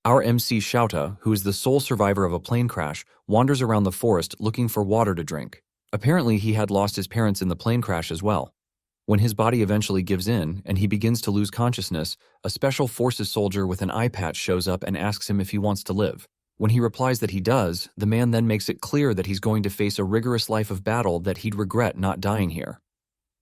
Our MC Shouta, who is the sole survivor of a plane crash, wanders around the forest looking for water to drink. Apparently, he had lost his parents in the plane crash as well. When his body eventually gives in and he begins to lose consciousness, a special forces soldier with an eye patch shows up and asks him if he wants to live. When he replies that he does, the man then makes it clear that he's going to face a rigorous life of battle that he'd regret not dying here.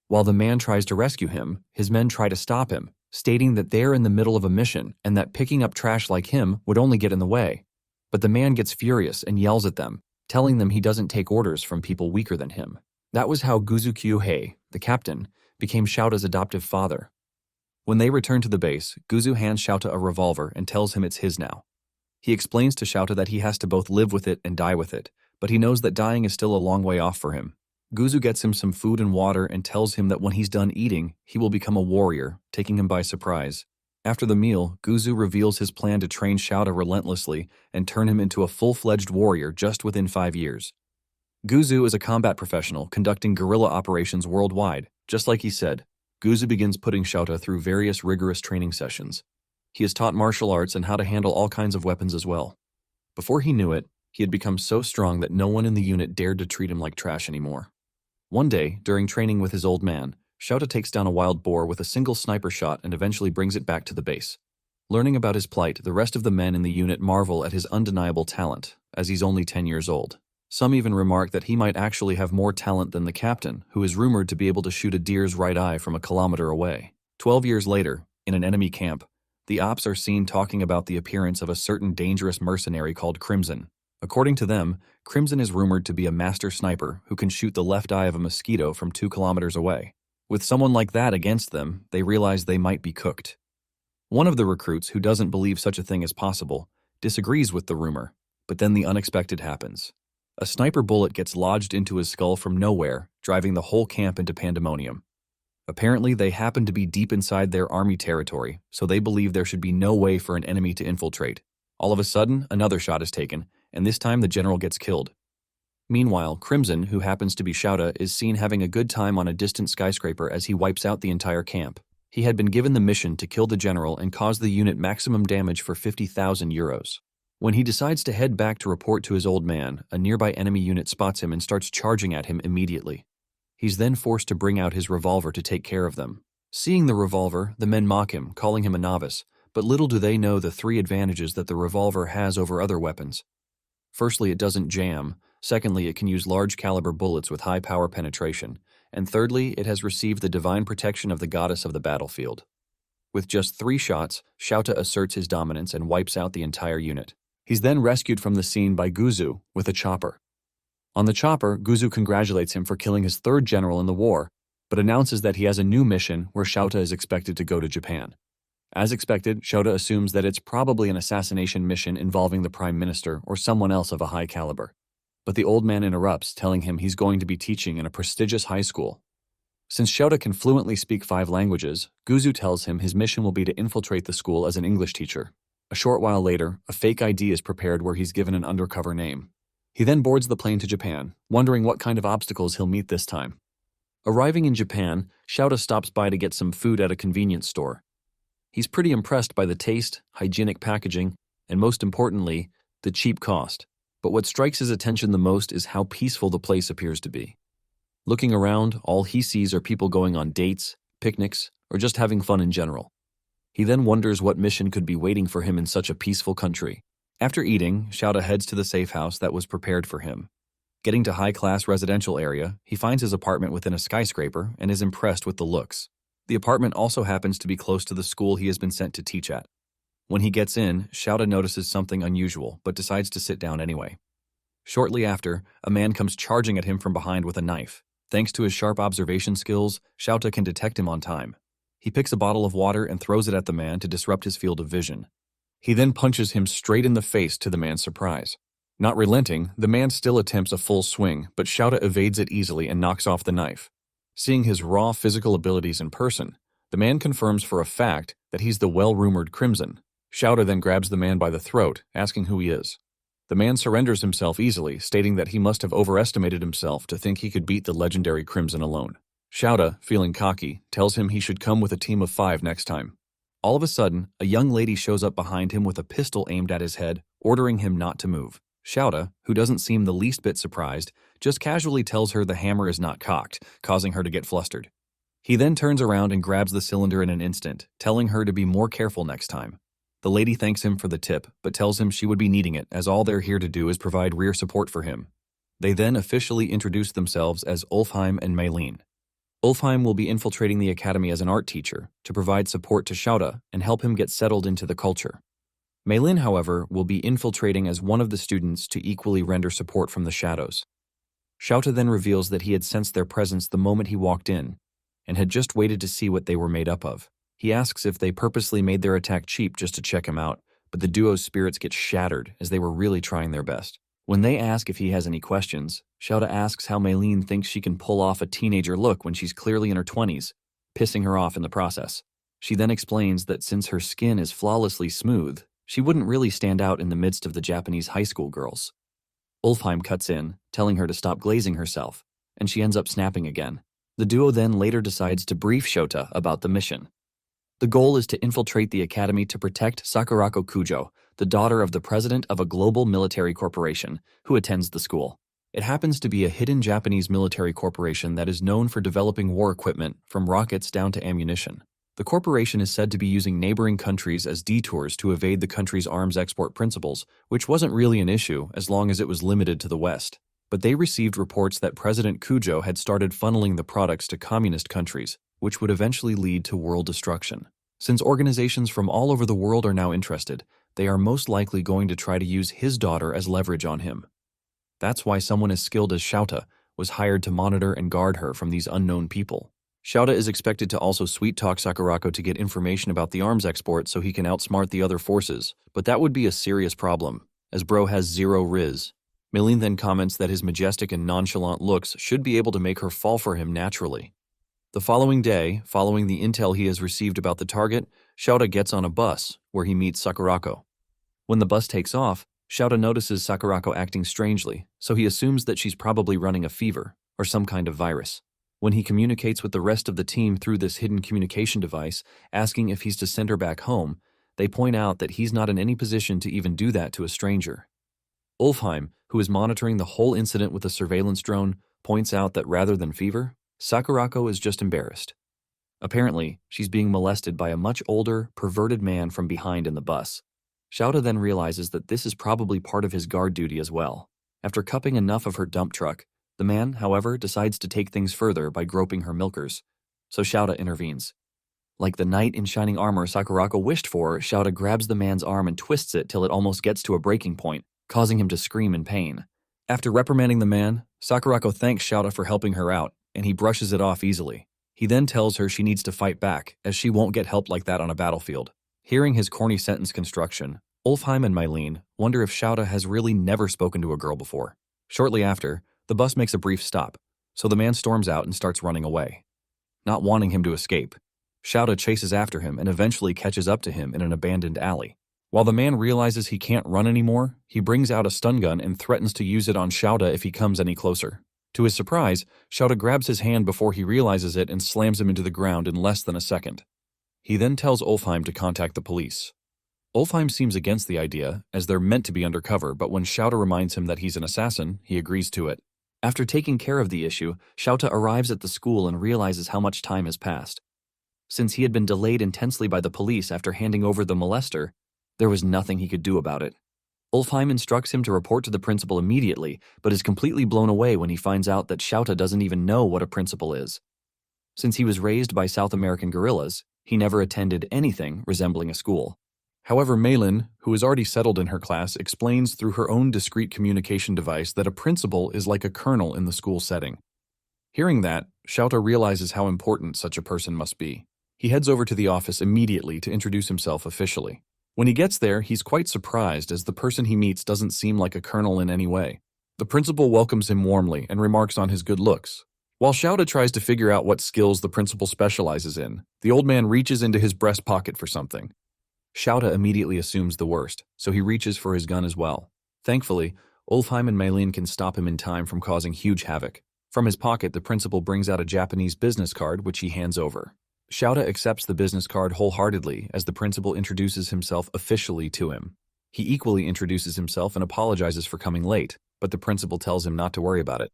While the man tries to rescue him, his men try to stop him, stating that they're in the middle of a mission and that picking up trash like him would only get in the way. But the man gets furious and yells at them, telling them he doesn't take orders from people weaker than him. That was how Guzu the captain, became Shouta's adoptive father. When they return to the base, Guzu hands Shouta a revolver and tells him it's his now. He explains to Shouta that he has to both live with it and die with it, but he knows that dying is still a long way off for him. Guzu gets him some food and water and tells him that when he's done eating, he will become a warrior, taking him by surprise. After the meal, Guzu reveals his plan to train Shouta relentlessly and turn him into a full-fledged warrior just within 5 years. Guzu is a combat professional conducting guerrilla operations worldwide. Just like he said, Guzu begins putting Shouta through various rigorous training sessions. He is taught martial arts and how to handle all kinds of weapons as well. Before he knew it, he had become so strong that no one in the unit dared to treat him like trash anymore. One day, during training with his old man, Shouta takes down a wild boar with a single sniper shot and eventually brings it back to the base. Learning about his plight, the rest of the men in the unit marvel at his undeniable talent, as he's only 10 years old. Some even remark that he might actually have more talent than the captain, who is rumored to be able to shoot a deer's right eye from a kilometer away. 12 years later, in an enemy camp, the ops are seen talking about the appearance of a certain dangerous mercenary called Crimson. According to them, Crimson is rumored to be a master sniper who can shoot the left eye of a mosquito from 2 kilometers away. With someone like that against them, they realize they might be cooked. One of the recruits, who doesn't believe such a thing is possible, disagrees with the rumor, but then the unexpected happens. A sniper bullet gets lodged into his skull from nowhere, driving the whole camp into pandemonium. Apparently, they happen to be deep inside their army territory, so they believe there should be no way for an enemy to infiltrate. All of a sudden, another shot is taken, and this time the general gets killed. Meanwhile, Crimson, who happens to be Shouta, is seen having a good time on a distant skyscraper as he wipes out the entire camp. He had been given the mission to kill the general and cause the unit maximum damage for 50,000 euros. When he decides to head back to report to his old man, a nearby enemy unit spots him and starts charging at him immediately. He's then forced to bring out his revolver to take care of them. Seeing the revolver, the men mock him, calling him a novice, but little do they know the 3 advantages that the revolver has over other weapons. Firstly, it doesn't jam. Secondly, it can use large caliber bullets with high power penetration. And thirdly, it has received the divine protection of the goddess of the battlefield. With just 3 shots, Shouta asserts his dominance and wipes out the entire unit. He's then rescued from the scene by Guzu with a chopper. On the chopper, Guzu congratulates him for killing his 3rd general in the war, but announces that he has a new mission where Shouta is expected to go to Japan. As expected, Shouta assumes that it's probably an assassination mission involving the Prime Minister or someone else of a high caliber. But the old man interrupts, telling him he's going to be teaching in a prestigious high school. Since Shouta can fluently speak 5 languages, Guzu tells him his mission will be to infiltrate the school as an English teacher. A short while later, a fake ID is prepared where he's given an undercover name. He then boards the plane to Japan, wondering what kind of obstacles he'll meet this time. Arriving in Japan, Shouta stops by to get some food at a convenience store. He's pretty impressed by the taste, hygienic packaging, and most importantly, the cheap cost. But what strikes his attention the most is how peaceful the place appears to be. Looking around, all he sees are people going on dates, picnics, or just having fun in general. He then wonders what mission could be waiting for him in such a peaceful country. After eating, Shouta heads to the safe house that was prepared for him. Getting to high-class residential area, he finds his apartment within a skyscraper and is impressed with the looks. The apartment also happens to be close to the school he has been sent to teach at. When he gets in, Shouta notices something unusual, but decides to sit down anyway. Shortly after, a man comes charging at him from behind with a knife. Thanks to his sharp observation skills, Shouta can detect him on time. He picks a bottle of water and throws it at the man to disrupt his field of vision. He then punches him straight in the face to the man's surprise. Not relenting, the man still attempts a full swing, but Shouta evades it easily and knocks off the knife. Seeing his raw physical abilities in person, the man confirms for a fact that he's the well-rumored Crimson. Shouta then grabs the man by the throat, asking who he is. The man surrenders himself easily, stating that he must have overestimated himself to think he could beat the legendary Crimson alone. Shouta, feeling cocky, tells him he should come with a team of 5 next time. All of a sudden, a young lady shows up behind him with a pistol aimed at his head, ordering him not to move. Shouta, who doesn't seem the least bit surprised, just casually tells her the hammer is not cocked, causing her to get flustered. He then turns around and grabs the cylinder in an instant, telling her to be more careful next time. The lady thanks him for the tip, but tells him she would be needing it as all they're here to do is provide rear support for him. They then officially introduce themselves as Ulfheim and Maylene. Ulfheim will be infiltrating the academy as an art teacher to provide support to Shouta and help him get settled into the culture. Maylene, however, will be infiltrating as one of the students to equally render support from the shadows. Shouta then reveals that he had sensed their presence the moment he walked in and had just waited to see what they were made up of. He asks if they purposely made their attack cheap just to check him out, but the duo's spirits get shattered as they were really trying their best. When they ask if he has any questions, Shouta asks how Maylene thinks she can pull off a teenager look when she's clearly in her 20s, pissing her off in the process. She then explains that since her skin is flawlessly smooth, she wouldn't really stand out in the midst of the Japanese high school girls. Ulfheim cuts in, telling her to stop glazing herself, and she ends up snapping again. The duo then later decides to brief Shouta about the mission. The goal is to infiltrate the academy to protect Sakurako Kujo, the daughter of the president of a global military corporation, who attends the school. It happens to be a hidden Japanese military corporation that is known for developing war equipment from rockets down to ammunition. The corporation is said to be using neighboring countries as detours to evade the country's arms export principles, which wasn't really an issue as long as it was limited to the West. But they received reports that President Kujo had started funneling the products to communist countries, which would eventually lead to world destruction. Since organizations from all over the world are now interested, they are most likely going to try to use his daughter as leverage on him. That's why someone as skilled as Shouta was hired to monitor and guard her from these unknown people. Shouta is expected to also sweet-talk Sakurako to get information about the arms export so he can outsmart the other forces, but that would be a serious problem, as bro has zero riz. Maylene then comments that his majestic and nonchalant looks should be able to make her fall for him naturally. The following day, following the intel he has received about the target, Shouta gets on a bus, where he meets Sakurako. When the bus takes off, Shouta notices Sakurako acting strangely, so he assumes that she's probably running a fever, or some kind of virus. When he communicates with the rest of the team through this hidden communication device, asking if he's to send her back home, they point out that he's not in any position to even do that to a stranger. Ulfheim, who is monitoring the whole incident with a surveillance drone, points out that rather than fever, Sakurako is just embarrassed. Apparently, she's being molested by a much older, perverted man from behind in the bus. Shouta then realizes that this is probably part of his guard duty as well. After cupping enough of her dump truck, the man, however, decides to take things further by groping her milkers. So Shouta intervenes. Like the knight in shining armor Sakurako wished for, Shouta grabs the man's arm and twists it till it almost gets to a breaking point, causing him to scream in pain. After reprimanding the man, Sakurako thanks Shouta for helping her out, and he brushes it off easily. He then tells her she needs to fight back, as she won't get help like that on a battlefield. Hearing his corny sentence construction, Ulfheim and Maylene wonder if Shouta has really never spoken to a girl before. Shortly after, the bus makes a brief stop, so the man storms out and starts running away. Not wanting him to escape, Shouta chases after him and eventually catches up to him in an abandoned alley. While the man realizes he can't run anymore, he brings out a stun gun and threatens to use it on Shouta if he comes any closer. To his surprise, Shouta grabs his hand before he realizes it and slams him into the ground in less than a second. He then tells Ulfheim to contact the police. Ulfheim seems against the idea, as they're meant to be undercover, but when Shouta reminds him that he's an assassin, he agrees to it. After taking care of the issue, Shouta arrives at the school and realizes how much time has passed. Since he had been delayed intensely by the police after handing over the molester, there was nothing he could do about it. Ulfheim instructs him to report to the principal immediately, but is completely blown away when he finds out that Shouta doesn't even know what a principal is. Since he was raised by South American guerrillas, he never attended anything resembling a school. However, Maylene, who is already settled in her class, explains through her own discrete communication device that a principal is like a colonel in the school setting. Hearing that, Shouta realizes how important such a person must be. He heads over to the office immediately to introduce himself officially. When he gets there, he's quite surprised as the person he meets doesn't seem like a colonel in any way. The principal welcomes him warmly and remarks on his good looks. While Shouta tries to figure out what skills the principal specializes in, the old man reaches into his breast pocket for something. Shouta immediately assumes the worst, so he reaches for his gun as well. Thankfully, Ulfheim and Maylene can stop him in time from causing huge havoc. From his pocket, the principal brings out a Japanese business card, which he hands over. Shouta accepts the business card wholeheartedly as the principal introduces himself officially to him. He equally introduces himself and apologizes for coming late, but the principal tells him not to worry about it.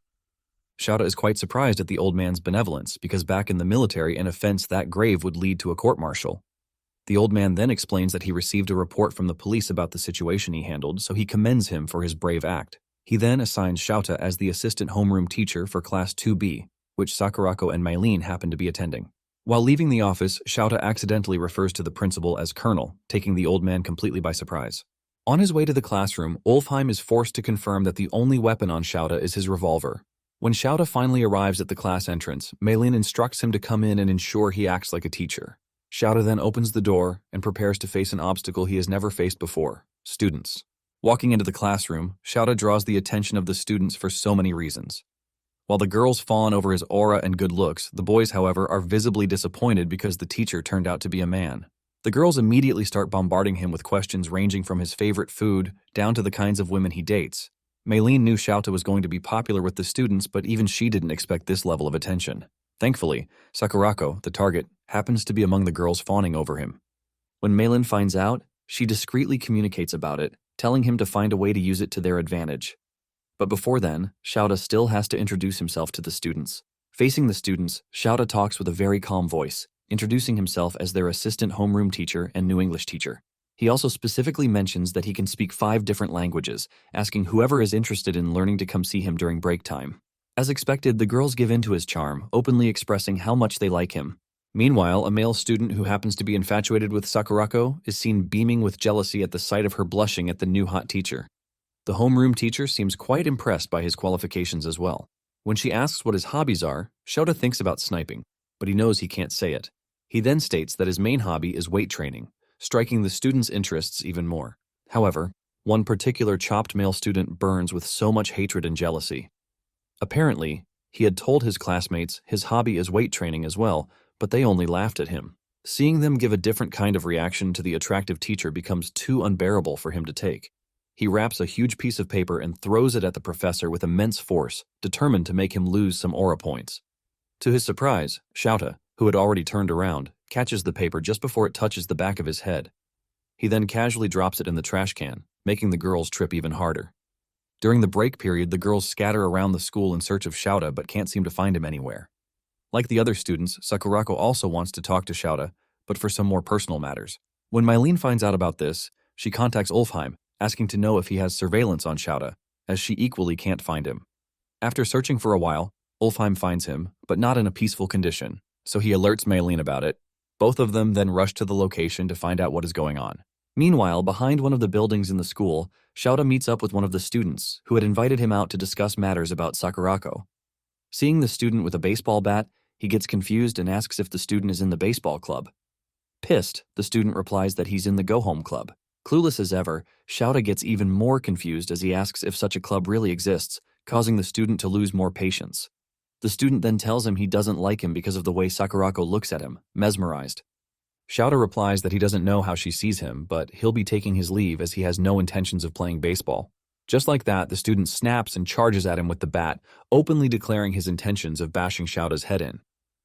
Shouta is quite surprised at the old man's benevolence because back in the military, an offense that grave would lead to a court-martial. The old man then explains that he received a report from the police about the situation he handled, so he commends him for his brave act. He then assigns Shouta as the assistant homeroom teacher for Class 2B, which Sakurako and Mylene happen to be attending. While leaving the office, Shouta accidentally refers to the principal as Colonel, taking the old man completely by surprise. On his way to the classroom, Ulfheim is forced to confirm that the only weapon on Shouta is his revolver. When Shouta finally arrives at the class entrance, Mylene instructs him to come in and ensure he acts like a teacher. Shouta then opens the door and prepares to face an obstacle he has never faced before: students. Walking into the classroom, Shouta draws the attention of the students for so many reasons. While the girls fawn over his aura and good looks, the boys, however, are visibly disappointed because the teacher turned out to be a man. The girls immediately start bombarding him with questions ranging from his favorite food down to the kinds of women he dates. Mylene knew Shouta was going to be popular with the students, but even she didn't expect this level of attention. Thankfully, Sakurako, the target, happens to be among the girls fawning over him. When Mylene finds out, she discreetly communicates about it, telling him to find a way to use it to their advantage. But before then, Shouta still has to introduce himself to the students. Facing the students, Shouta talks with a very calm voice, introducing himself as their assistant homeroom teacher and new English teacher. He also specifically mentions that he can speak 5 different languages, asking whoever is interested in learning to come see him during break time. As expected, the girls give in to his charm, openly expressing how much they like him. Meanwhile, a male student who happens to be infatuated with Sakurako is seen beaming with jealousy at the sight of her blushing at the new hot teacher. The homeroom teacher seems quite impressed by his qualifications as well. When she asks what his hobbies are, Shouta thinks about sniping, but he knows he can't say it. He then states that his main hobby is weight training, striking the students' interests even more. However, one particular chopped male student burns with so much hatred and jealousy. Apparently, he had told his classmates his hobby is weight training as well, but they only laughed at him. Seeing them give a different kind of reaction to the attractive teacher becomes too unbearable for him to take. He wraps a huge piece of paper and throws it at the professor with immense force, determined to make him lose some aura points. To his surprise, Shouta, who had already turned around, catches the paper just before it touches the back of his head. He then casually drops it in the trash can, making the girls trip even harder. During the break period, the girls scatter around the school in search of Shouta but can't seem to find him anywhere. Like the other students, Sakurako also wants to talk to Shouta, but for some more personal matters. When Mylene finds out about this, she contacts Ulfheim, asking to know if he has surveillance on Shouta, as she equally can't find him. After searching for a while, Ulfheim finds him, but not in a peaceful condition, so he alerts Mylene about it. Both of them then rush to the location to find out what is going on. Meanwhile, behind one of the buildings in the school, Shouta meets up with one of the students, who had invited him out to discuss matters about Sakurako. Seeing the student with a baseball bat, he gets confused and asks if the student is in the baseball club. Pissed, the student replies that he's in the go-home club. Clueless as ever, Shouta gets even more confused as he asks if such a club really exists, causing the student to lose more patience. The student then tells him he doesn't like him because of the way Sakurako looks at him, mesmerized. Shouta replies that he doesn't know how she sees him, but he'll be taking his leave as he has no intentions of playing baseball. Just like that, the student snaps and charges at him with the bat, openly declaring his intentions of bashing Shouta's head in.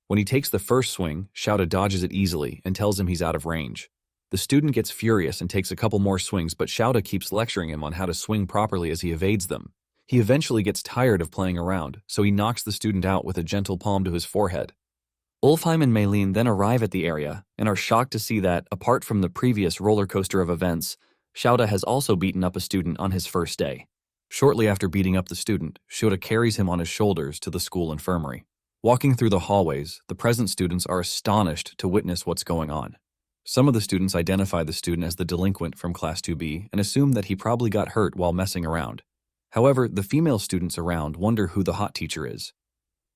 When he takes the first swing, Shouta dodges it easily and tells him he's out of range. The student gets furious and takes a couple more swings, but Shouta keeps lecturing him on how to swing properly as he evades them. He eventually gets tired of playing around, so he knocks the student out with a gentle palm to his forehead. Ulfheim and Mylene then arrive at the area and are shocked to see that, apart from the previous roller coaster of events, Shouta has also beaten up a student on his first day. Shortly after beating up the student, Shouta carries him on his shoulders to the school infirmary. Walking through the hallways, the present students are astonished to witness what's going on. Some of the students identify the student as the delinquent from Class 2B and assume that he probably got hurt while messing around. However, the female students around wonder who the hot teacher is.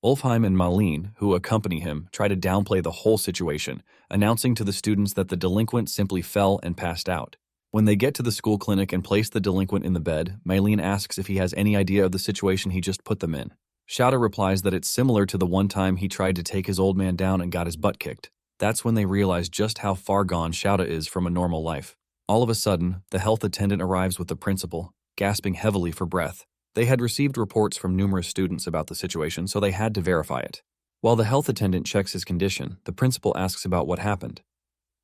Ulfheim and Mylene, who accompany him, try to downplay the whole situation, announcing to the students that the delinquent simply fell and passed out. When they get to the school clinic and place the delinquent in the bed, Mylene asks if he has any idea of the situation he just put them in. Shouta replies that it's similar to the one time he tried to take his old man down and got his butt kicked. That's when they realize just how far gone Shouta is from a normal life. All of a sudden, the health attendant arrives with the principal, gasping heavily for breath. They had received reports from numerous students about the situation, so they had to verify it. While the health attendant checks his condition, the principal asks about what happened.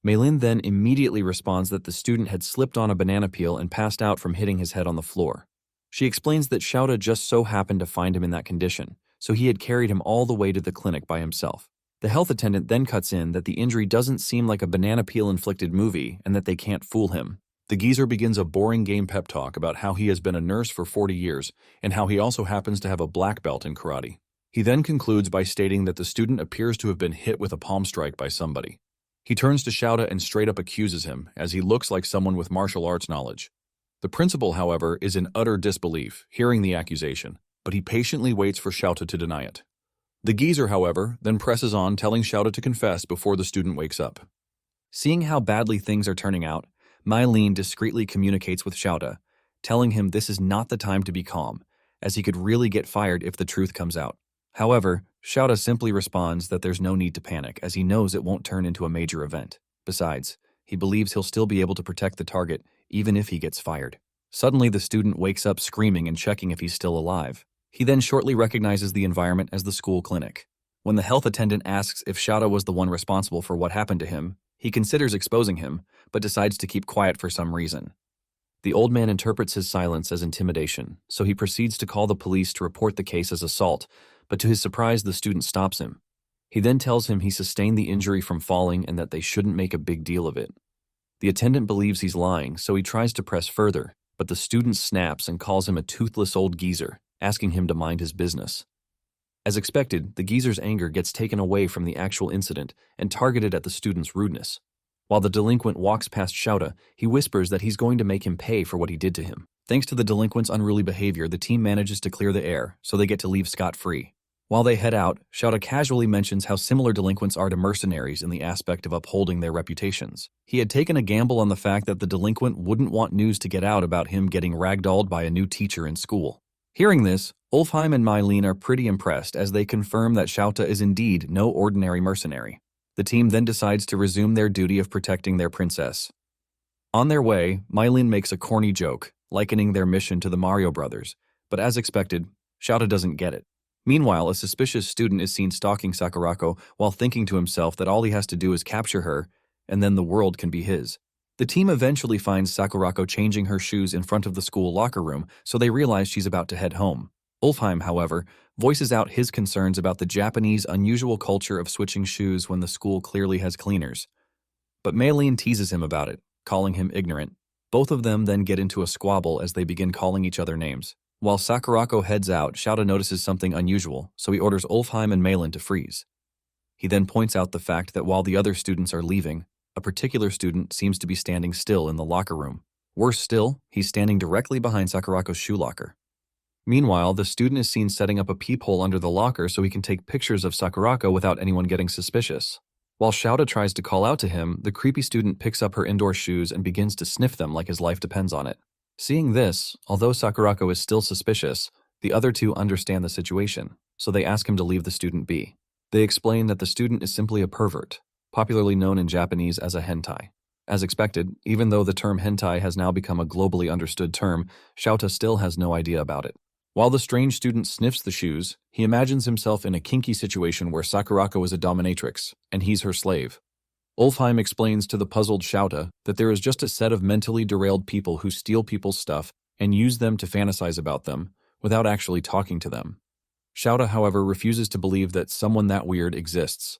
Maylin then immediately responds that the student had slipped on a banana peel and passed out from hitting his head on the floor. She explains that Shouta just so happened to find him in that condition, so he had carried him all the way to the clinic by himself. The health attendant then cuts in that the injury doesn't seem like a banana peel-inflicted movie and that they can't fool him. The geezer begins a boring game pep talk about how he has been a nurse for 40 years and how he also happens to have a black belt in karate. He then concludes by stating that the student appears to have been hit with a palm strike by somebody. He turns to Shouta and straight up accuses him, as he looks like someone with martial arts knowledge. The principal, however, is in utter disbelief, hearing the accusation, but he patiently waits for Shouta to deny it. The geezer, however, then presses on, telling Shouta to confess before the student wakes up. Seeing how badly things are turning out, Maylin discreetly communicates with Shouta, telling him this is not the time to be calm, as he could really get fired if the truth comes out. However, Shouta simply responds that there's no need to panic, as he knows it won't turn into a major event. Besides, he believes he'll still be able to protect the target, even if he gets fired. Suddenly, the student wakes up screaming and checking if he's still alive. He then shortly recognizes the environment as the school clinic. When the health attendant asks if Shouta was the one responsible for what happened to him, he considers exposing him, but decides to keep quiet for some reason. The old man interprets his silence as intimidation, so he proceeds to call the police to report the case as assault, but to his surprise, the student stops him. He then tells him he sustained the injury from falling and that they shouldn't make a big deal of it. The attendant believes he's lying, so he tries to press further, but the student snaps and calls him a toothless old geezer, asking him to mind his business. As expected, the geezer's anger gets taken away from the actual incident and targeted at the student's rudeness. While the delinquent walks past Shouta, he whispers that he's going to make him pay for what he did to him. Thanks to the delinquent's unruly behavior, the team manages to clear the air, so they get to leave scot-free. While they head out, Shouta casually mentions how similar delinquents are to mercenaries in the aspect of upholding their reputations. He had taken a gamble on the fact that the delinquent wouldn't want news to get out about him getting ragdolled by a new teacher in school. Hearing this, Ulfheim and Maylin are pretty impressed as they confirm that Shouta is indeed no ordinary mercenary. The team then decides to resume their duty of protecting their princess. On their way, Maylin makes a corny joke, likening their mission to the Mario Brothers, but as expected, Shouta doesn't get it. Meanwhile, a suspicious student is seen stalking Sakurako while thinking to himself that all he has to do is capture her, and then the world can be his. The team eventually finds Sakurako changing her shoes in front of the school locker room, so they realize she's about to head home. Ulfheim, however, voices out his concerns about the Japanese unusual culture of switching shoes when the school clearly has cleaners. But Maylin teases him about it, calling him ignorant. Both of them then get into a squabble as they begin calling each other names. While Sakurako heads out, Shouta notices something unusual, so he orders Ulfheim and Maylin to freeze. He then points out the fact that while the other students are leaving, a particular student seems to be standing still in the locker room. Worse still, he's standing directly behind Sakurako's shoe locker. Meanwhile, the student is seen setting up a peephole under the locker so he can take pictures of Sakurako without anyone getting suspicious. While Shouta tries to call out to him, the creepy student picks up her indoor shoes and begins to sniff them like his life depends on it. Seeing this, although Sakurako is still suspicious, the other two understand the situation, so they ask him to leave the student be. They explain that the student is simply a pervert, popularly known in Japanese as a hentai. As expected, even though the term hentai has now become a globally understood term, Shouta still has no idea about it. While the strange student sniffs the shoes, he imagines himself in a kinky situation where Sakurako is a dominatrix, and he's her slave. Ulfheim explains to the puzzled Shouta that there is just a set of mentally derailed people who steal people's stuff and use them to fantasize about them, without actually talking to them. Shouta, however, refuses to believe that someone that weird exists.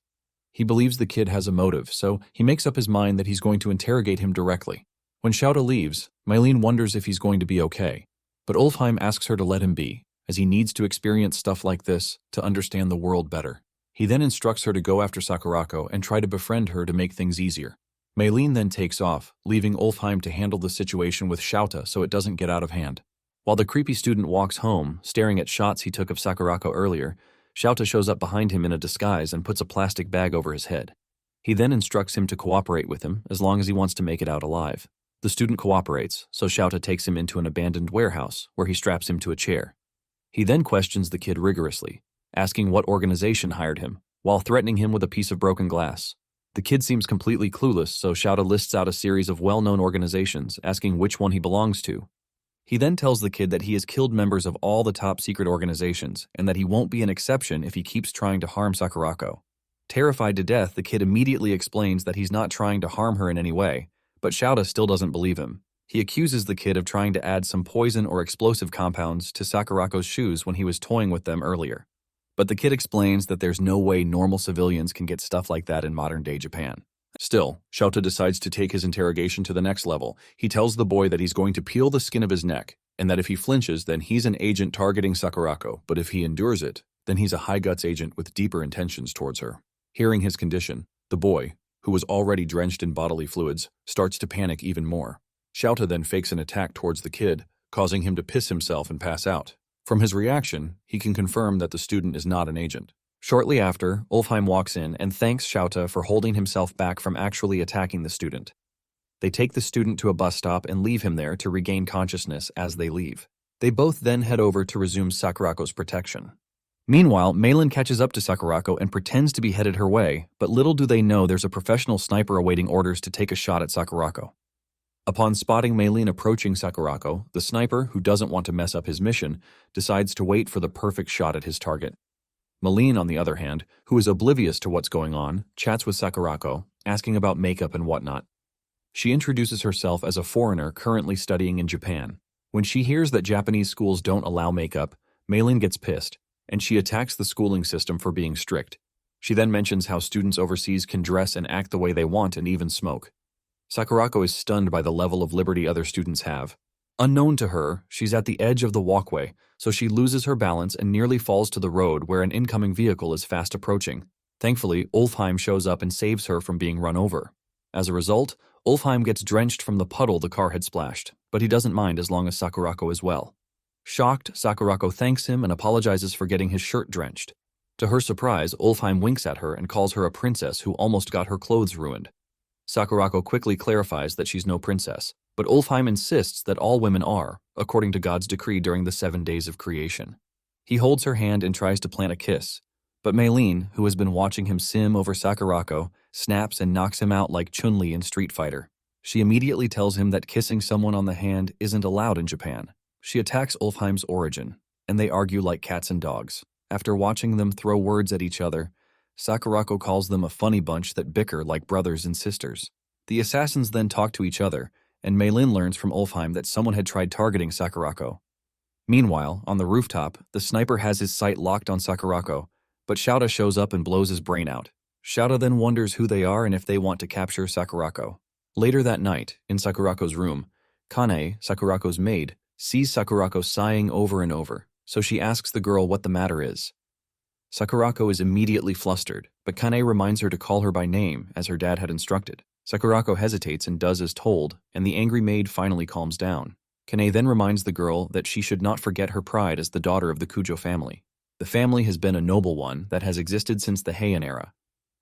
He believes the kid has a motive, so he makes up his mind that he's going to interrogate him directly. When Shouta leaves, Maylin wonders if he's going to be okay, but Ulfheim asks her to let him be, as he needs to experience stuff like this to understand the world better. He then instructs her to go after Sakurako and try to befriend her to make things easier. Maylin then takes off, leaving Ulfheim to handle the situation with Shouta so it doesn't get out of hand. While the creepy student walks home, staring at shots he took of Sakurako earlier, Shouta shows up behind him in a disguise and puts a plastic bag over his head. He then instructs him to cooperate with him as long as he wants to make it out alive. The student cooperates, so Shouta takes him into an abandoned warehouse where he straps him to a chair. He then questions the kid rigorously, asking what organization hired him, while threatening him with a piece of broken glass. The kid seems completely clueless, so Shouta lists out a series of well-known organizations, asking which one he belongs to. He then tells the kid that he has killed members of all the top secret organizations and that he won't be an exception if he keeps trying to harm Sakurako. Terrified to death, the kid immediately explains that he's not trying to harm her in any way, but Shouta still doesn't believe him. He accuses the kid of trying to add some poison or explosive compounds to Sakurako's shoes when he was toying with them earlier. But the kid explains that there's no way normal civilians can get stuff like that in modern-day Japan. Still, Shouta decides to take his interrogation to the next level. He tells the boy that he's going to peel the skin of his neck, and that if he flinches, then he's an agent targeting Sakurako, but if he endures it, then he's a high-guts agent with deeper intentions towards her. Hearing his condition, the boy, who was already drenched in bodily fluids, starts to panic even more. Shouta then fakes an attack towards the kid, causing him to piss himself and pass out. From his reaction, he can confirm that the student is not an agent. Shortly after, Ulfheim walks in and thanks Shouta for holding himself back from actually attacking the student. They take the student to a bus stop and leave him there to regain consciousness as they leave. They both then head over to resume Sakurako's protection. Meanwhile, Malin catches up to Sakurako and pretends to be headed her way, but little do they know there's a professional sniper awaiting orders to take a shot at Sakurako. Upon spotting Malin approaching Sakurako, the sniper, who doesn't want to mess up his mission, decides to wait for the perfect shot at his target. Malin, on the other hand, who is oblivious to what's going on, chats with Sakurako, asking about makeup and whatnot. She introduces herself as a foreigner currently studying in Japan. When she hears that Japanese schools don't allow makeup, Malin gets pissed, and she attacks the schooling system for being strict. She then mentions how students overseas can dress and act the way they want and even smoke. Sakurako is stunned by the level of liberty other students have. Unknown to her, she's at the edge of the walkway, so she loses her balance and nearly falls to the road where an incoming vehicle is fast approaching. Thankfully, Ulfheim shows up and saves her from being run over. As a result, Ulfheim gets drenched from the puddle the car had splashed, but he doesn't mind as long as Sakurako is well. Shocked, Sakurako thanks him and apologizes for getting his shirt drenched. To her surprise, Ulfheim winks at her and calls her a princess who almost got her clothes ruined. Sakurako quickly clarifies that she's no princess, but Ulfheim insists that all women are, according to God's decree during the 7 days of creation. He holds her hand and tries to plant a kiss, but Malin, who has been watching him sim over Sakurako, snaps and knocks him out like Chun-Li in Street Fighter. She immediately tells him that kissing someone on the hand isn't allowed in Japan. She attacks Ulfheim's origin, and they argue like cats and dogs. After watching them throw words at each other, Sakurako calls them a funny bunch that bicker like brothers and sisters. The assassins then talk to each other, and Malin learns from Ulfheim that someone had tried targeting Sakurako. Meanwhile, on the rooftop, the sniper has his sight locked on Sakurako, but Shouta shows up and blows his brain out. Shouta then wonders who they are and if they want to capture Sakurako. Later that night, in Sakurako's room, Kane, Sakurako's maid, sees Sakurako sighing over and over, so she asks the girl what the matter is. Sakurako is immediately flustered, but Kane reminds her to call her by name, as her dad had instructed. Sakurako hesitates and does as told, and the angry maid finally calms down. Kane then reminds the girl that she should not forget her pride as the daughter of the Kujo family. The family has been a noble one that has existed since the Heian era.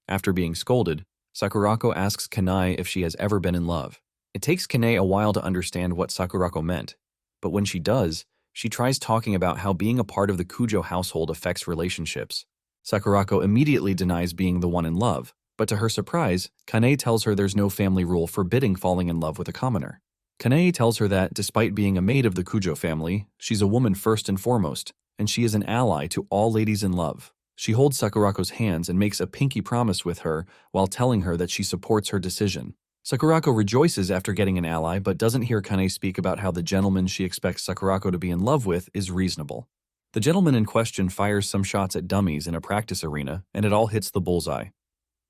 After being scolded, Sakurako asks Kane if she has ever been in love. It takes Kane a while to understand what Sakurako meant, but when she does, she tries talking about how being a part of the Kujo household affects relationships. Sakurako immediately denies being the one in love, but to her surprise, Kane tells her there's no family rule forbidding falling in love with a commoner. Kane tells her that, despite being a maid of the Kujo family, she's a woman first and foremost, and she is an ally to all ladies in love. She holds Sakurako's hands and makes a pinky promise with her while telling her that she supports her decision. Sakurako rejoices after getting an ally, but doesn't hear Kane speak about how the gentleman she expects Sakurako to be in love with is reasonable. The gentleman in question fires some shots at dummies in a practice arena, and it all hits the bullseye.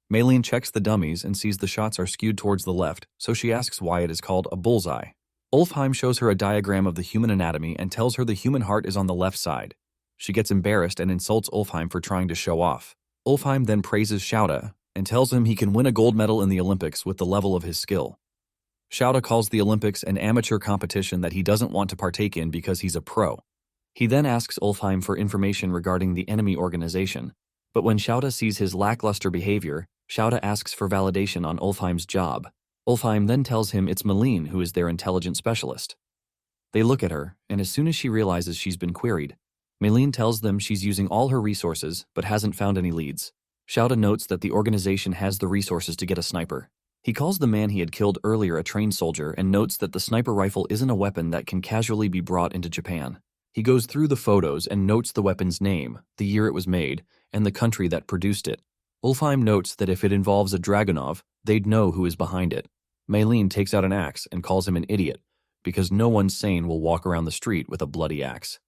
Malin checks the dummies and sees the shots are skewed towards the left, so she asks why it is called a bullseye. Ulfheim shows her a diagram of the human anatomy and tells her the human heart is on the left side. She gets embarrassed and insults Ulfheim for trying to show off. Ulfheim then praises Shouta and tells him he can win a gold medal in the Olympics with the level of his skill. Shouta calls the Olympics an amateur competition that he doesn't want to partake in because he's a pro. He then asks Ulfheim for information regarding the enemy organization, but when Shouta sees his lackluster behavior, Shouta asks for validation on Ulfheim's job. Ulfheim then tells him it's Malin who is their intelligence specialist. They look at her, and as soon as she realizes she's been queried, Malin tells them she's using all her resources but hasn't found any leads. Shouta notes that the organization has the resources to get a sniper. He calls the man he had killed earlier a trained soldier and notes that the sniper rifle isn't a weapon that can casually be brought into Japan. He goes through the photos and notes the weapon's name, the year it was made, and the country that produced it. Ulfheim notes that if it involves a Dragunov, they'd know who is behind it. Maylene takes out an axe and calls him an idiot, because no one sane will walk around the street with a bloody axe.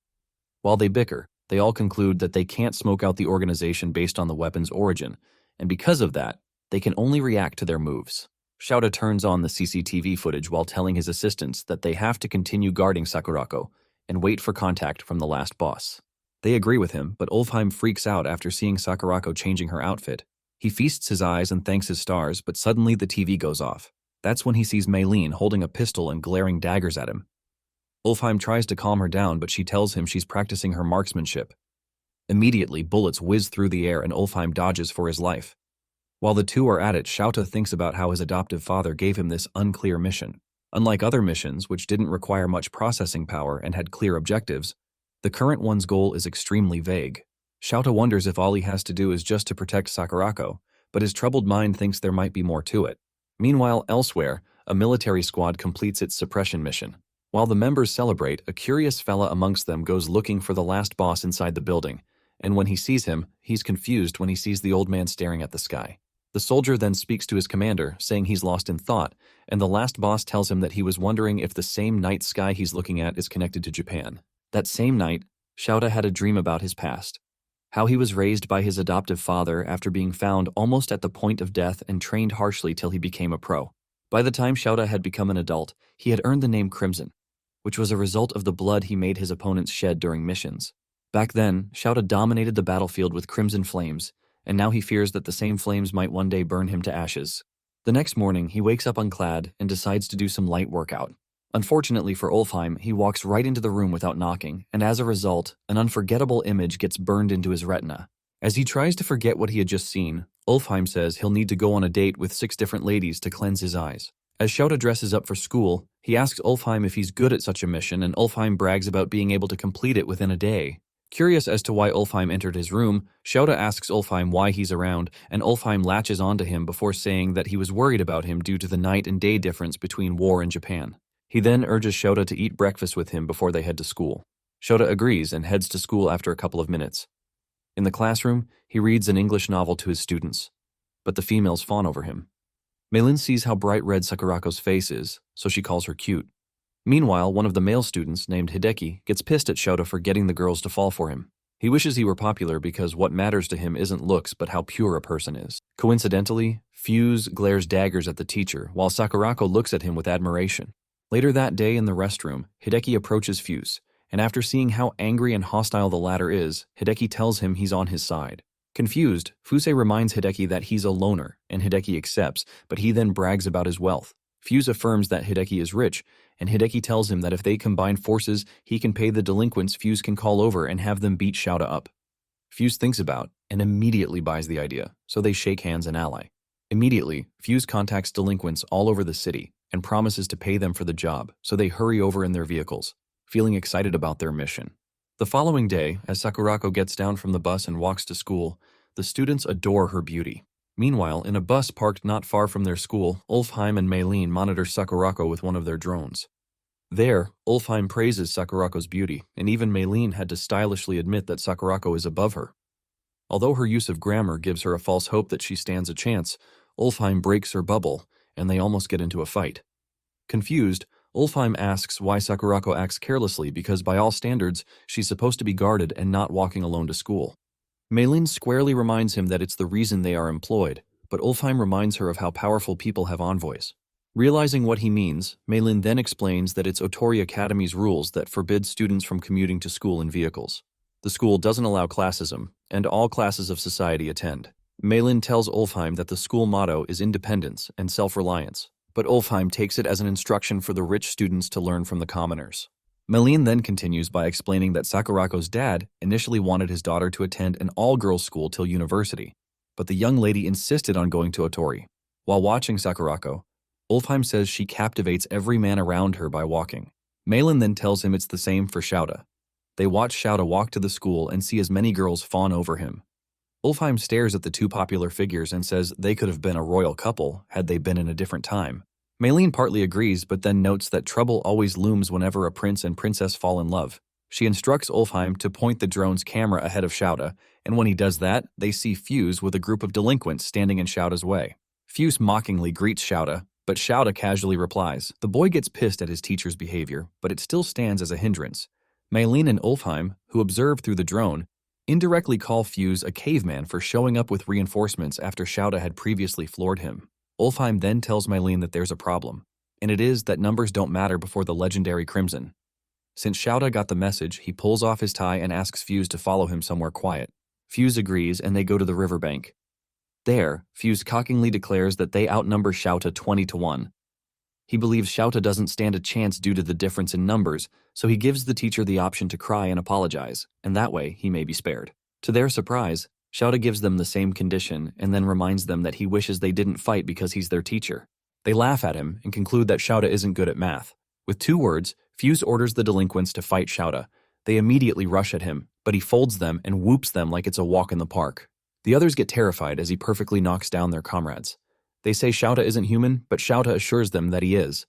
While they bicker, they all conclude that they can't smoke out the organization based on the weapon's origin, and because of that, they can only react to their moves. Shouta turns on the CCTV footage while telling his assistants that they have to continue guarding Sakurako and wait for contact from the last boss. They agree with him, but Ulfheim freaks out after seeing Sakurako changing her outfit. He feasts his eyes and thanks his stars, but suddenly the TV goes off. That's when he sees Maylene holding a pistol and glaring daggers at him. Ulfheim tries to calm her down, but she tells him she's practicing her marksmanship. Immediately, bullets whiz through the air and Ulfheim dodges for his life. While the two are at it, Shouta thinks about how his adoptive father gave him this unclear mission. Unlike other missions, which didn't require much processing power and had clear objectives, the current one's goal is extremely vague. Shouta wonders if all he has to do is just to protect Sakurako, but his troubled mind thinks there might be more to it. Meanwhile, elsewhere, a military squad completes its suppression mission. While the members celebrate, a curious fella amongst them goes looking for the last boss inside the building, and when he sees him, he's confused when he sees the old man staring at the sky. The soldier then speaks to his commander, saying he's lost in thought, and the last boss tells him that he was wondering if the same night sky he's looking at is connected to Japan. That same night, Shouta had a dream about his past. How he was raised by his adoptive father after being found almost at the point of death and trained harshly till he became a pro. By the time Shouta had become an adult, he had earned the name Crimson, which was a result of the blood he made his opponents shed during missions. Back then, Shouta dominated the battlefield with crimson flames, and now he fears that the same flames might one day burn him to ashes. The next morning, he wakes up unclad and decides to do some light workout. Unfortunately for Ulfheim, he walks right into the room without knocking, and as a result, an unforgettable image gets burned into his retina. As he tries to forget what he had just seen, Ulfheim says he'll need to go on a date with 6 different ladies to cleanse his eyes. As Shouta dresses up for school, he asks Ulfheim if he's good at such a mission, and Ulfheim brags about being able to complete it within a day. Curious as to why Ulfheim entered his room, Shouta asks Ulfheim why he's around, and Ulfheim latches onto him before saying that he was worried about him due to the night and day difference between war and Japan. He then urges Shouta to eat breakfast with him before they head to school. Shouta agrees and heads to school after a couple of minutes. In the classroom, he reads an English novel to his students, but the females fawn over him. Maylene sees how bright red Sakurako's face is, so she calls her cute. Meanwhile, one of the male students, named Hideki, gets pissed at Shouta for getting the girls to fall for him. He wishes he were popular because what matters to him isn't looks but how pure a person is. Coincidentally, Fuse glares daggers at the teacher, while Sakurako looks at him with admiration. Later that day in the restroom, Hideki approaches Fuse, and after seeing how angry and hostile the latter is, Hideki tells him he's on his side. Confused, Fuse reminds Hideki that he's a loner, and Hideki accepts, but he then brags about his wealth. Fuse affirms that Hideki is rich, and Hideki tells him that if they combine forces, he can pay the delinquents Fuse can call over and have them beat Shouta up. Fuse thinks about and immediately buys the idea, so they shake hands and ally. Immediately, Fuse contacts delinquents all over the city and promises to pay them for the job, so they hurry over in their vehicles, feeling excited about their mission. The following day, as Sakurako gets down from the bus and walks to school, the students adore her beauty. Meanwhile, in a bus parked not far from their school, Ulfheim and Maylene monitor Sakurako with one of their drones. There, Ulfheim praises Sakurako's beauty, and even Maylene had to stylishly admit that Sakurako is above her. Although her use of grammar gives her a false hope that she stands a chance, Ulfheim breaks her bubble, and they almost get into a fight. Confused, Ulfheim asks why Sakurako acts carelessly because by all standards, she's supposed to be guarded and not walking alone to school. Maylene squarely reminds him that it's the reason they are employed, but Ulfheim reminds her of how powerful people have envoys. Realizing what he means, Maylene then explains that it's Otori Academy's rules that forbid students from commuting to school in vehicles. The school doesn't allow classism, and all classes of society attend. Maylene tells Ulfheim that the school motto is independence and self-reliance, but Ulfheim takes it as an instruction for the rich students to learn from the commoners. Maylene then continues by explaining that Sakurako's dad initially wanted his daughter to attend an all-girls school till university, but the young lady insisted on going to Otori. While watching Sakurako, Ulfheim says she captivates every man around her by walking. Maylene then tells him it's the same for Shouta. They watch Shouta walk to the school and see as many girls fawn over him. Ulfheim stares at the two popular figures and says they could have been a royal couple had they been in a different time. Maylene partly agrees but then notes that trouble always looms whenever a prince and princess fall in love. She instructs Ulfheim to point the drone's camera ahead of Shouta, and when he does that, they see Fuse with a group of delinquents standing in Shouta's way. Fuse mockingly greets Shouta, but Shouta casually replies. The boy gets pissed at his teacher's behavior, but it still stands as a hindrance. Maylene and Ulfheim, who observe through the drone, indirectly call Fuse a caveman for showing up with reinforcements after Shouta had previously floored him. Ulfheim then tells Maylene that there's a problem, and it is that numbers don't matter before the legendary Crimson. Since Shouta got the message, he pulls off his tie and asks Fuse to follow him somewhere quiet. Fuse agrees and they go to the riverbank. There, Fuse cockingly declares that they outnumber Shouta 20-1. He believes Shouta doesn't stand a chance due to the difference in numbers, so he gives the teacher the option to cry and apologize, and that way he may be spared. To their surprise, Shouta gives them the same condition and then reminds them that he wishes they didn't fight because he's their teacher. They laugh at him and conclude that Shouta isn't good at math. With 2 words, Fuse orders the delinquents to fight Shouta. They immediately rush at him, but he folds them and whoops them like it's a walk in the park. The others get terrified as he perfectly knocks down their comrades. They say Shouta isn't human, but Shouta assures them that he is.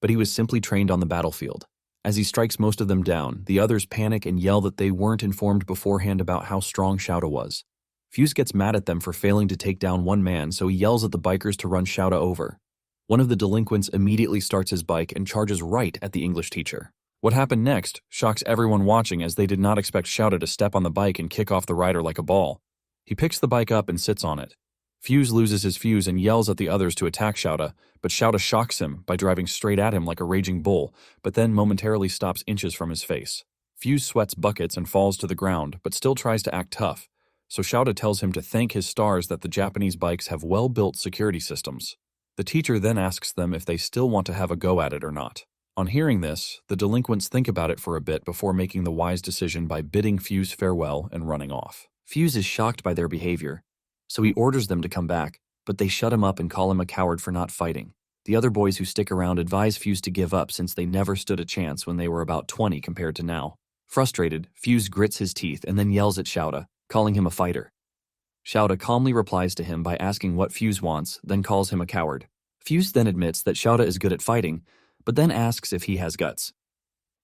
But he was simply trained on the battlefield. As he strikes most of them down, the others panic and yell that they weren't informed beforehand about how strong Shouta was. Fuse gets mad at them for failing to take down one man, so he yells at the bikers to run Shouta over. One of the delinquents immediately starts his bike and charges right at the English teacher. What happened next shocks everyone watching as they did not expect Shouta to step on the bike and kick off the rider like a ball. He picks the bike up and sits on it. Fuse loses his fuse and yells at the others to attack Shouta, but Shouta shocks him by driving straight at him like a raging bull, but then momentarily stops inches from his face. Fuse sweats buckets and falls to the ground, but still tries to act tough, so Shouta tells him to thank his stars that the Japanese bikes have well-built security systems. The teacher then asks them if they still want to have a go at it or not. On hearing this, the delinquents think about it for a bit before making the wise decision by bidding Fuse farewell and running off. Fuse is shocked by their behavior, so he orders them to come back, but they shut him up and call him a coward for not fighting. The other boys who stick around advise Fuse to give up since they never stood a chance when they were about 20 compared to now. Frustrated, Fuse grits his teeth and then yells at Shouta, calling him a fighter. Shouta calmly replies to him by asking what Fuse wants, then calls him a coward. Fuse then admits that Shouta is good at fighting, but then asks if he has guts.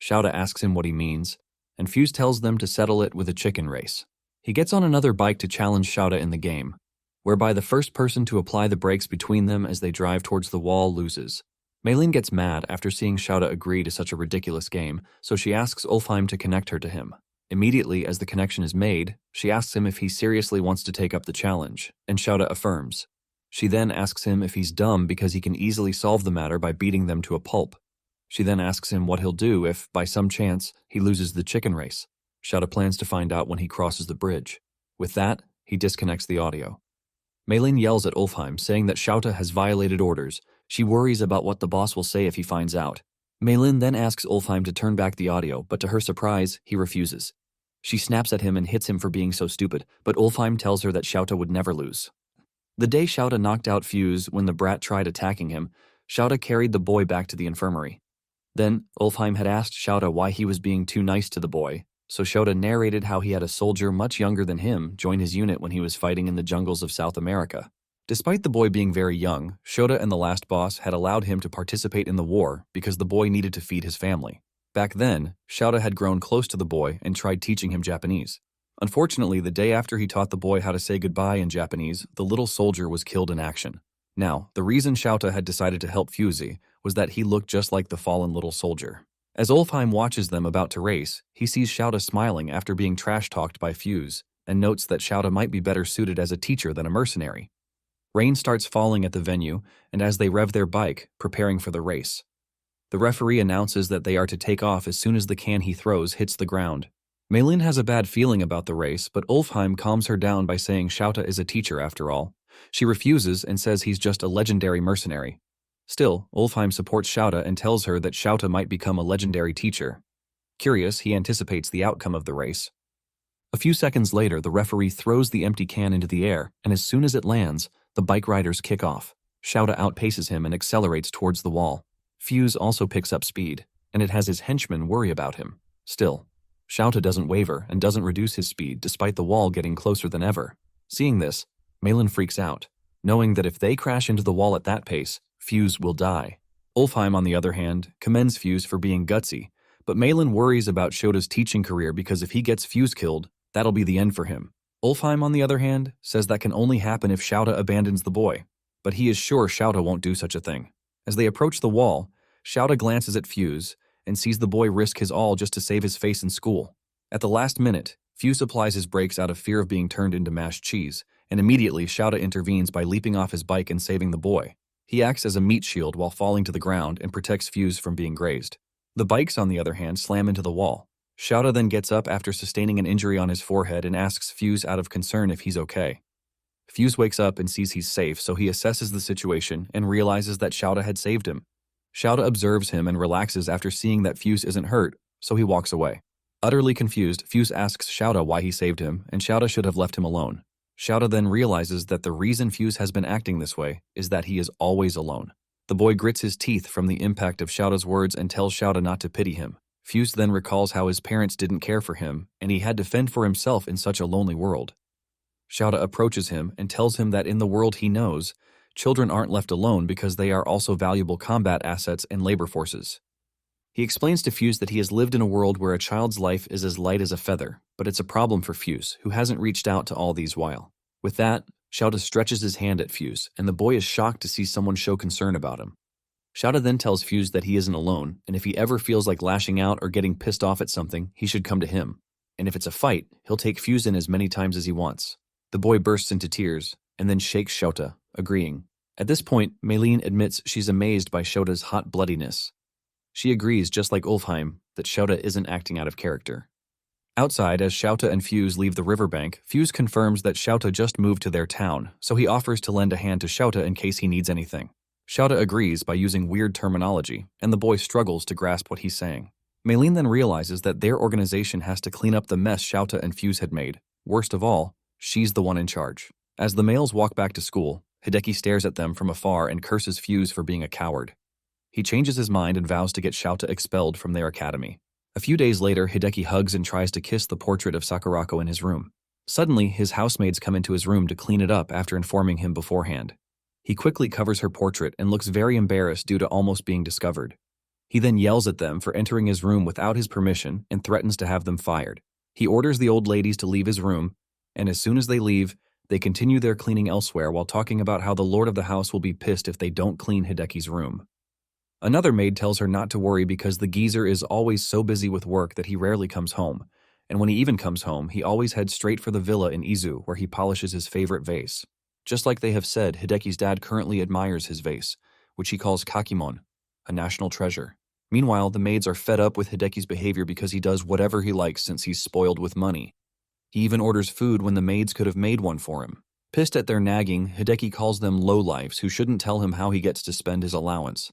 Shouta asks him what he means, and Fuse tells them to settle it with a chicken race. He gets on another bike to challenge Shouta in the game, whereby the first person to apply the brakes between them as they drive towards the wall loses. Maylene gets mad after seeing Shouta agree to such a ridiculous game, so she asks Ulfheim to connect her to him. Immediately as the connection is made, she asks him if he seriously wants to take up the challenge, and Shouta affirms. She then asks him if he's dumb because he can easily solve the matter by beating them to a pulp. She then asks him what he'll do if, by some chance, he loses the chicken race. Shouta plans to find out when he crosses the bridge. With that, he disconnects the audio. Maylene yells at Ulfheim, saying that Shouta has violated orders. She worries about what the boss will say if he finds out. Maylene then asks Ulfheim to turn back the audio, but to her surprise, he refuses. She snaps at him and hits him for being so stupid, but Ulfheim tells her that Shouta would never lose. The day Shouta knocked out Fuse when the brat tried attacking him, Shouta carried the boy back to the infirmary. Then, Ulfheim had asked Shouta why he was being too nice to the boy, so Shouta narrated how he had a soldier much younger than him join his unit when he was fighting in the jungles of South America. Despite the boy being very young, Shouta and the last boss had allowed him to participate in the war because the boy needed to feed his family. Back then, Shouta had grown close to the boy and tried teaching him Japanese. Unfortunately, the day after he taught the boy how to say goodbye in Japanese, the little soldier was killed in action. Now, the reason Shouta had decided to help Fusey was that he looked just like the fallen little soldier. As Ulfheim watches them about to race, he sees Shouta smiling after being trash-talked by Fuse, and notes that Shouta might be better suited as a teacher than a mercenary. Rain starts falling at the venue, and as they rev their bike, preparing for the race. The referee announces that they are to take off as soon as the can he throws hits the ground. Maylene has a bad feeling about the race, but Ulfheim calms her down by saying Shouta is a teacher after all. She refuses and says he's just a legendary mercenary. Still, Ulfheim supports Shouta and tells her that Shouta might become a legendary teacher. Curious, he anticipates the outcome of the race. A few seconds later, the referee throws the empty can into the air, and as soon as it lands, the bike riders kick off. Shouta outpaces him and accelerates towards the wall. Fuse also picks up speed, and it has his henchmen worry about him. Still, Shouta doesn't waver and doesn't reduce his speed despite the wall getting closer than ever. Seeing this, Malin freaks out, knowing that if they crash into the wall at that pace, Fuse will die. Ulfheim, on the other hand, commends Fuse for being gutsy, but Malin worries about Shota's teaching career because if he gets Fuse killed, that'll be the end for him. Ulfheim, on the other hand, says that can only happen if Shouta abandons the boy, but he is sure Shouta won't do such a thing. As they approach the wall, Shouta glances at Fuse and sees the boy risk his all just to save his face in school. At the last minute, Fuse applies his brakes out of fear of being turned into mashed cheese, and immediately Shouta intervenes by leaping off his bike and saving the boy. He acts as a meat shield while falling to the ground and protects Fuse from being grazed. The bikes, on the other hand, slam into the wall. Shouta then gets up after sustaining an injury on his forehead and asks Fuse out of concern if he's okay. Fuse wakes up and sees he's safe, so he assesses the situation and realizes that Shouta had saved him. Shouta observes him and relaxes after seeing that Fuse isn't hurt, so he walks away. Utterly confused, Fuse asks Shouta why he saved him, and Shouta should have left him alone. Shouta then realizes that the reason Fuse has been acting this way is that he is always alone. The boy grits his teeth from the impact of Shouta's words and tells Shouta not to pity him. Fuse then recalls how his parents didn't care for him, and he had to fend for himself in such a lonely world. Shouta approaches him and tells him that in the world he knows, children aren't left alone because they are also valuable combat assets and labor forces. He explains to Fuse that he has lived in a world where a child's life is as light as a feather, but it's a problem for Fuse, who hasn't reached out to all these while. With that, Shouta stretches his hand at Fuse, and the boy is shocked to see someone show concern about him. Shouta then tells Fuse that he isn't alone, and if he ever feels like lashing out or getting pissed off at something, he should come to him. And if it's a fight, he'll take Fuse in as many times as he wants. The boy bursts into tears, and then shakes Shouta, agreeing. At this point, Malin admits she's amazed by Shota's hot bloodiness. She agrees, just like Ulfheim, that Shouta isn't acting out of character. Outside, as Shouta and Fuse leave the riverbank, Fuse confirms that Shouta just moved to their town, so he offers to lend a hand to Shouta in case he needs anything. Shouta agrees by using weird terminology, and the boy struggles to grasp what he's saying. Malin then realizes that their organization has to clean up the mess Shouta and Fuse had made. Worst of all, she's the one in charge. As the males walk back to school, Hideki stares at them from afar and curses Fuse for being a coward. He changes his mind and vows to get Shouta expelled from their academy. A few days later, Hideki hugs and tries to kiss the portrait of Sakurako in his room. Suddenly, his housemaids come into his room to clean it up after informing him beforehand. He quickly covers her portrait and looks very embarrassed due to almost being discovered. He then yells at them for entering his room without his permission and threatens to have them fired. He orders the old ladies to leave his room, and as soon as they leave, they continue their cleaning elsewhere while talking about how the lord of the house will be pissed if they don't clean Hideki's room. Another maid tells her not to worry because the geezer is always so busy with work that he rarely comes home, and when he even comes home, he always heads straight for the villa in Izu where he polishes his favorite vase. Just like they have said, Hideki's dad currently admires his vase, which he calls Kakimon, a national treasure. Meanwhile, the maids are fed up with Hideki's behavior because he does whatever he likes since he's spoiled with money. He even orders food when the maids could have made one for him. Pissed at their nagging, Hideki calls them lowlifes who shouldn't tell him how he gets to spend his allowance.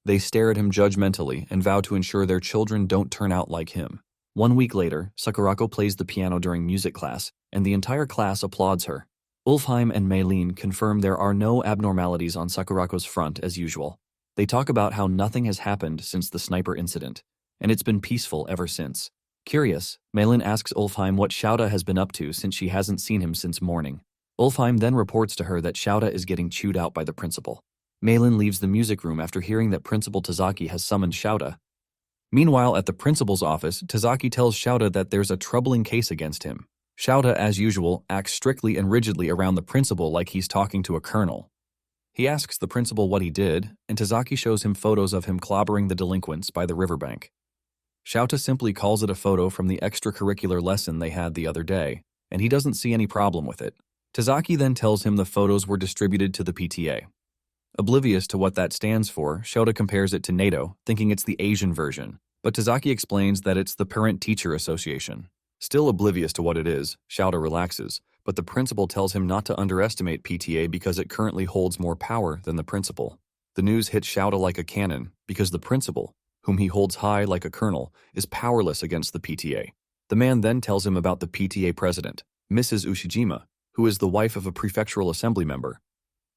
They stare at him judgmentally and vow to ensure their children don't turn out like him. 1 week later, Sakurako plays the piano during music class, and the entire class applauds her. Ulfheim and Malin confirm there are no abnormalities on Sakurako's front as usual. They talk about how nothing has happened since the sniper incident, and it's been peaceful ever since. Curious, Malin asks Ulfheim what Shouta has been up to since she hasn't seen him since morning. Ulfheim then reports to her that Shouta is getting chewed out by the principal. Malin leaves the music room after hearing that Principal Tazaki has summoned Shouta. Meanwhile, at the principal's office, Tazaki tells Shouta that there's a troubling case against him. Shouta, as usual, acts strictly and rigidly around the principal like he's talking to a colonel. He asks the principal what he did, and Tazaki shows him photos of him clobbering the delinquents by the riverbank. Shouta simply calls it a photo from the extracurricular lesson they had the other day, and he doesn't see any problem with it. Tazaki then tells him the photos were distributed to the PTA. Oblivious to what that stands for, Shouta compares it to NATO, thinking it's the Asian version, but Tazaki explains that it's the Parent-Teacher Association. Still oblivious to what it is, Shouta relaxes, but the principal tells him not to underestimate PTA because it currently holds more power than the principal. The news hits Shouta like a cannon because the principal, whom he holds high like a colonel, is powerless against the PTA. The man then tells him about the PTA president, Mrs. Ushijima, who is the wife of a prefectural assembly member.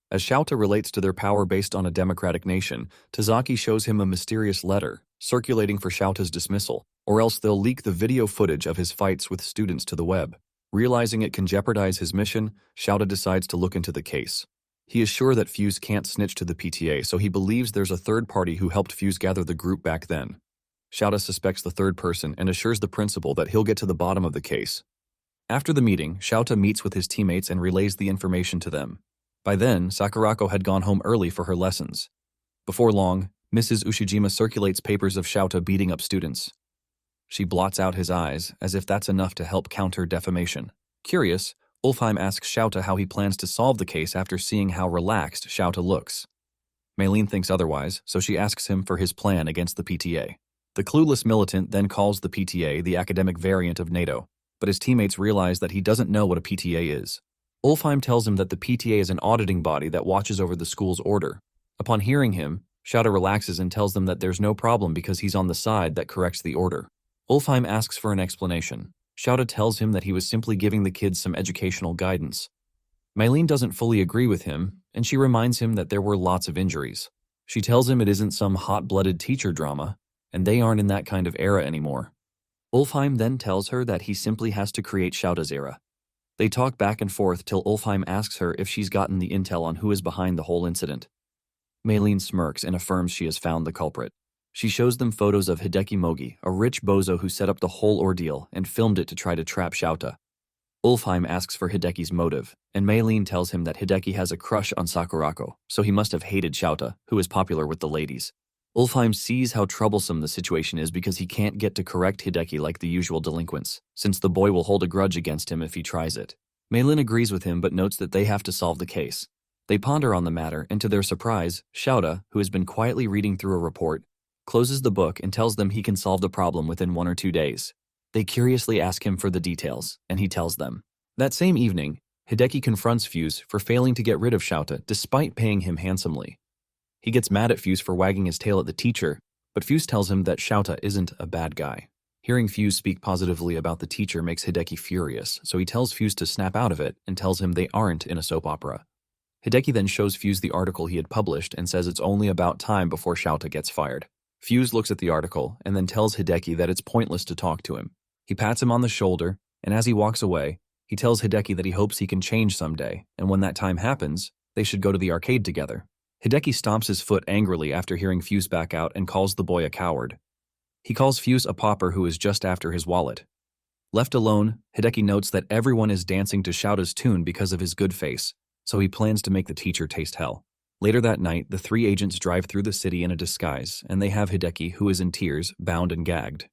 As Shouta relates to their power based on a democratic nation, Tazaki shows him a mysterious letter, circulating for Shouta's dismissal, or else they'll leak the video footage of his fights with students to the web. Realizing it can jeopardize his mission, Shouta decides to look into the case. He is sure that Fuse can't snitch to the PTA, so he believes there's a third party who helped Fuse gather the group back then. Shouta suspects the third person and assures the principal that he'll get to the bottom of the case. After the meeting, Shouta meets with his teammates and relays the information to them. By then, Sakurako had gone home early for her lessons. Before long, Mrs. Ushijima circulates papers of Shouta beating up students. She blots out his eyes, as if that's enough to help counter defamation. Curious, Ulfheim asks Shouta how he plans to solve the case after seeing how relaxed Shouta looks. Maylene thinks otherwise, so she asks him for his plan against the PTA. The clueless militant then calls the PTA the academic variant of NATO, but his teammates realize that he doesn't know what a PTA is. Ulfheim tells him that the PTA is an auditing body that watches over the school's order. Upon hearing him, Shouta relaxes and tells them that there's no problem because he's on the side that corrects the order. Ulfheim asks for an explanation. Shouta tells him that he was simply giving the kids some educational guidance. Maylene doesn't fully agree with him, and she reminds him that there were lots of injuries. She tells him it isn't some hot-blooded teacher drama, and they aren't in that kind of era anymore. Ulfheim then tells her that he simply has to create Shouta's era. They talk back and forth till Ulfheim asks her if she's gotten the intel on who is behind the whole incident. Maylene smirks and affirms she has found the culprit. She shows them photos of Hideki Mogi, a rich bozo who set up the whole ordeal and filmed it to try to trap Shouta. Ulfheim asks for Hideki's motive, and Maylene tells him that Hideki has a crush on Sakurako, so he must have hated Shouta, who is popular with the ladies. Ulfheim sees how troublesome the situation is because he can't get to correct Hideki like the usual delinquents, since the boy will hold a grudge against him if he tries it. Maylene agrees with him but notes that they have to solve the case. They ponder on the matter, and to their surprise, Shouta, who has been quietly reading through a report, closes the book and tells them he can solve the problem within 1 or 2 days. They curiously ask him for the details, and he tells them. That same evening, Hideki confronts Fuse for failing to get rid of Shouta despite paying him handsomely. He gets mad at Fuse for wagging his tail at the teacher, but Fuse tells him that Shouta isn't a bad guy. Hearing Fuse speak positively about the teacher makes Hideki furious, so he tells Fuse to snap out of it and tells him they aren't in a soap opera. Hideki then shows Fuse the article he had published and says it's only about time before Shouta gets fired. Fuse looks at the article and then tells Hideki that it's pointless to talk to him. He pats him on the shoulder, and as he walks away, he tells Hideki that he hopes he can change someday, and when that time happens, they should go to the arcade together. Hideki stomps his foot angrily after hearing Fuse back out and calls the boy a coward. He calls Fuse a pauper who is just after his wallet. Left alone, Hideki notes that everyone is dancing to Shouta's tune because of his good face, so he plans to make the teacher taste hell. Later that night, the 3 agents drive through the city in a disguise, and they have Hideki, who is in tears, bound and gagged.